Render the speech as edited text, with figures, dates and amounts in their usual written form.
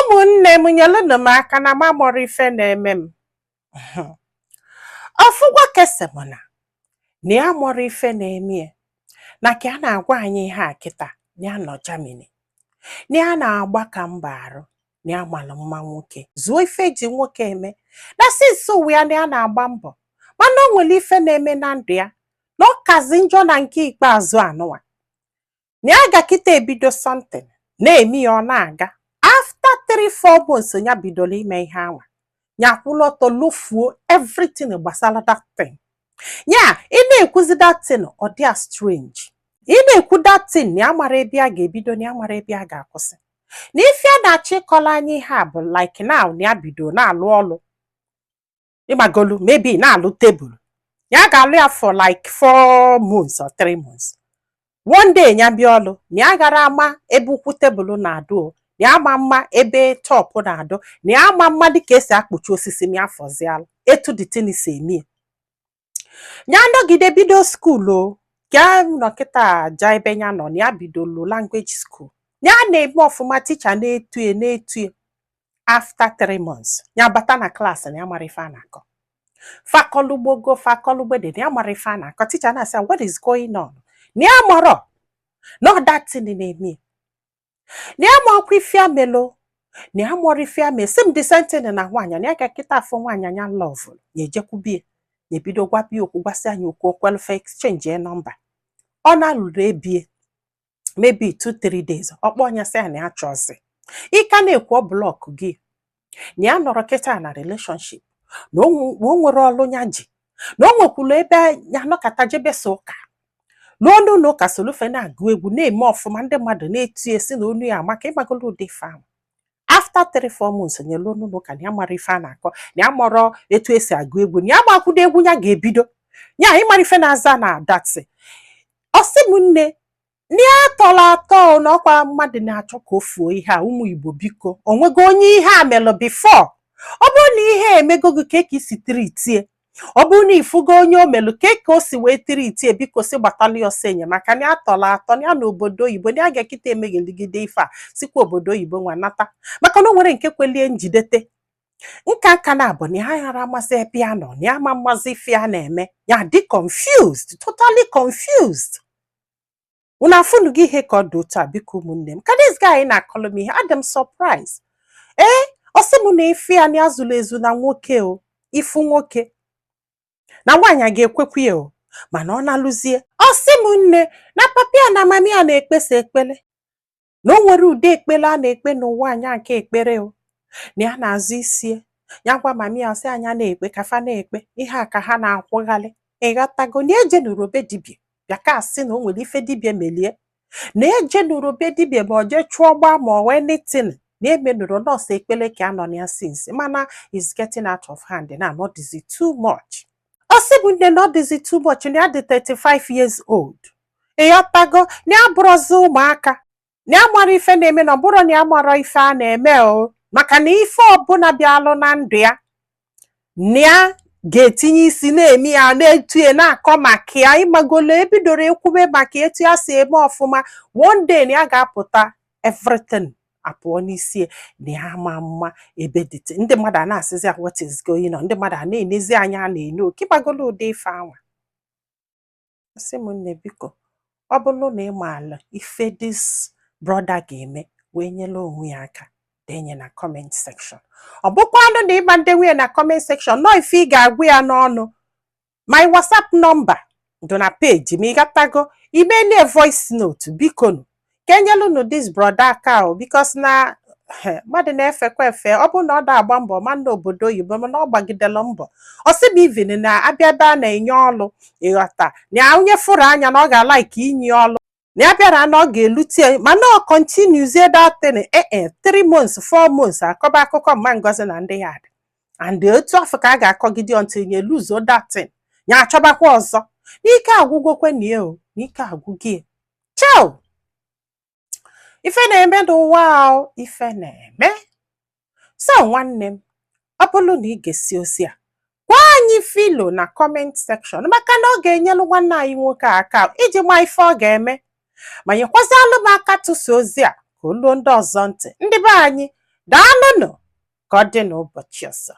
Ụmụnne m nyelụnụ m aka na ma mụrụ ife na-eme m. Ọfụgwa kesemụna na ya mụrụ ife na-eme ya na ka a na-agwa anyị ihe a kịta na ya nọ Germany, na ya na-agba ka mba arụ, na ya malụ mma nwoke zuo ife eji nwoke eme na sinsi ụwa ya na ya na-agba mbọ mana o nwere ife na-eme na ndụ ya na ọ kazi njọ na nke ikpeazụ anụwa na ya ga-kịta ebido something na-eme ya ọ na-aga. After 3-4 months ya bidoro ime ihe anwa ya kwụlụ ọtọ lofuo everything gbasara that thing. Ya ị na-ekwuzi that thing ọ dị strange, ị na-ekwu that thing na ya mara ebe a ga-ebido na ya mara ebe a ga-akwụsị, na ife a na-achọ ịkọla anyị ihe a bụ like now na ya bido na-alụ ọlụ ịmagolu maybe na-alụ tebụl ya ga-alụ ya for like 4 months or 3 months. One day ya bịa ọlụ na ya gara ama ebe ukwu tebụl na-adụ, na ya ma mma ebe tọpụ na-adụ, na ya ma mma dịka esi akpụchi osisi ma ya fọzialụ etu the thing si eme ya. Nọgide bido skuulu ka nọkịta ja ebe ya nọ na ya bidolu language school, ya na-eme ọfụma, ticha na-etu. After 3 months ya bata na klaasị na ya mara ife a na-akọ, fakọlugbogo fakọlugbede na ya mara ife a na-akọ, ticha na-asị what is going on, na ya mara not that thing na-eme na ya ma ọkwa ife amelo na ya mụrụ ife ame sim the same thing na nwaanyị na ya ga-akịta afọ nwaanyị anya love ya ejekwubie ya ebido gwabie okwu gwasị anyị okwu okwelufe exchange nọmba. Ọ na-alụrụ ebie maybe 2-3 days ọkpọ onye sị ya na ya chọzi ịka na-ekwu ọ blọk gị na ya nọrọ kịta na relationship na o nwere ọlụ ya ji na o nwekwuru ebe ya nọkọta jebesa ụka n'ọnụ na ụka solufe na-agụ egwu na-eme ọfụma, ndị mmadụ na-etu esi na onu ya maka ịgbagolo ụdị ife ahụ. After 3-4 months nyelu ọnụ na ụka na ya mara ife a na-akọ, na ya mara etu esi agụ egwu, na ya makwudo egwu ya ga-ebido ya ịmara ife na-aza na datị. Ọsị m nne na ya tọrọ atọ na ọkwa mmadụ na-achọ ka o fuo ihe a. Ụmụ Igbo biko, onwego onye ihe a melụ before? Ọ bụrụ na ihe emego gị ka esi tritie, ọ bụrụ na ifugo onye o melụ ka o si wee tritie, biko si gbatalụ ya ọsọ enyemaka na ya tọrọ atọ na ya na obodo oyibo na ya ga-ekịta emegheligide ife a sikwa obodo oyibo nwa nata, maka na o nwere nke kwelie njidete nka na abụ na ya ghara amasị ebe ya nọ, na ya ma mmazi ife ya na-eme ya dị confused, totally confused. Unu afụnụ gị ihe ka ọ dị otu a? Biko ụmụnne m, ka this guy na-akọlụ m ihe adị m surprise. Ọsị m na ife ya na azụlụ ezu na nwoke o, ifu nwoke na nwaanyị a ga-ekwekwu ya o, mana ọ na-alụzie. Ọsị m nne na papia na mami a na-ekpesa ekpele na o nwere ụdị ekpele a na-ekpe n'ụwa anya nke ekpere o, na ya na-azụ isi ya gwa mami ya sị anya na-ekpe kafa na-ekpe ihe a ka ha na-akwụghalị. Ịghọtago na eje n'urobe dibịa bịa ka asị na o nwere ife dibịa melie, na eje n'urobe dibịa ma ọ jee chụọ gbaa ma ọ wee netin na emenụrụ nọọsụ ekpele ka a nọ na ya since mana is getting out of hand na ọ dịzi too much. Ọsị bụ nne na ọ dịzi too much na ya dị 35 years old. Ịghọtago na ya bụrụzi ụmụaka, na ya mara ife na-eme, na ọ bụrụ na ya mara ife a na-eme o, maka na ife ọbụla bịalụ na ndụ ya na ya ga-etinye isi na-eme ya na-etu ya na-akọ maka ya. Ịmagolo ebidoro ekwube maka etu ya si eme ọfụma, one day na ya ga-apụta everything apụọ n'isi na ya ma mma ebe dịtị. Ndị mmadụ a na-asịzi what is going on, ndị mmadụ a na-enezi anya a na-ene oke ịgbagolo ụdị ife anwa. Sị m nne biko, ọ bụrụ na ị maala ife this brother ga-eme wee nyela onwe ya aka, denye na comment section. Ọ bụkwanụ na ịma ndị nwunye na comment section nọ ife ị ga-agwa ya n'ọnụ. My WhatsApp number dị na page ma ị gatago imenie voice note biko nụ ka enyelụnụ this brother aka o, because na mmadụ na-efekwa efe. Ọ bụ na ọ da-agba mbọ ma na obodo oyibo mana ọ gbagidela mbọ. Ọsị m even na abịa ebe a na-enye ọlụ, ịghọta na onye fụrụ anya na ọ ga-alaiki inye ọlụ, na ya bịara na ọ ga-elutie mana ọ continuezie datin 3 months 4 months akọba akụkọ mma Ngozi na ndị ya dị, and otu afọ ka a ga-akọgide until nye luzo datin ya achọbakwa ọzọ. N'ike agwụgokwe na ya o, n'ike agwụgị chao. Ife na-eme n'ụwa ahụ, ife na-eme. So nwanne m, ọ bụrụ na ị ga-esi ozi a gwa anyị filo na comment section, maka na ọ ga-enyelu nwanne anyị nwoke aka iji ma ife ọ ga-eme, ma nyekwazialụ m aka tụsa ozi a ka oluo ndị ọzọ ntị. Ndị be anyị Daalụnụ, ka ọ dị n'ụbọchị ọzọ.